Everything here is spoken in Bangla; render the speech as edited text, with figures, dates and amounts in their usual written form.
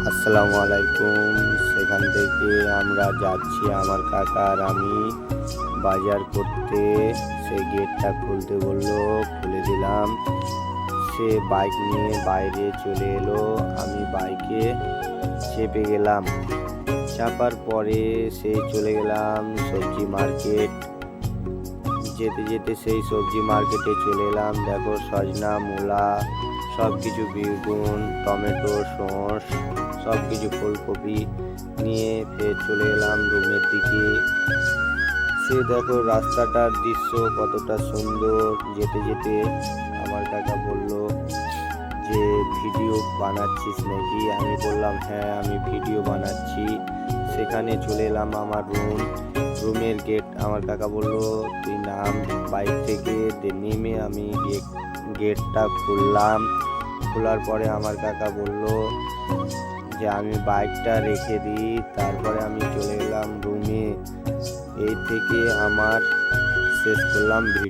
আসসালামু আলাইকুম। সেখান থেকে আমরা যাচ্ছি আমার কাকা আর আমি বাজার করতে। সে গেটটা খুলতে বললো, খুলে দিলাম। সে বাইক নিয়ে বাইরে চলে এলো, আমি বাইকে চেপে গেলাম। চাপার পরে সেই চলে গেলাম সবজি মার্কেট। যেতে যেতে সেই সবজি মার্কেটে চলে এলাম। দেখো সজনা, মূলা, সব কিছু, বেগুন, টমেটো, শস, সব কিছু, ফুলকপি নিয়ে ফের চলে এলাম রুমের দিকে। সে দেখো রাস্তাটার দৃশ্য কতটা সুন্দর। যেতে যেতে আমার কাকা বলল যে ভিডিও বানাচ্ছিস নাকি? আমি বললাম হ্যাঁ, আমি ভিডিও বানাচ্ছি। সেখানে চলে এলাম আমার রুমের গেট। আমার কাকা বলল তুই নাম বাইক থেকে। নেমে আমি গেটটা খুললাম। খোলার পরে আমার কাকা বলল যে আমি বাইকটা রেখে দিই। তারপরে আমি চলে এলাম রুমে। এই থেকে আমার শেষ করলাম ভিডিও।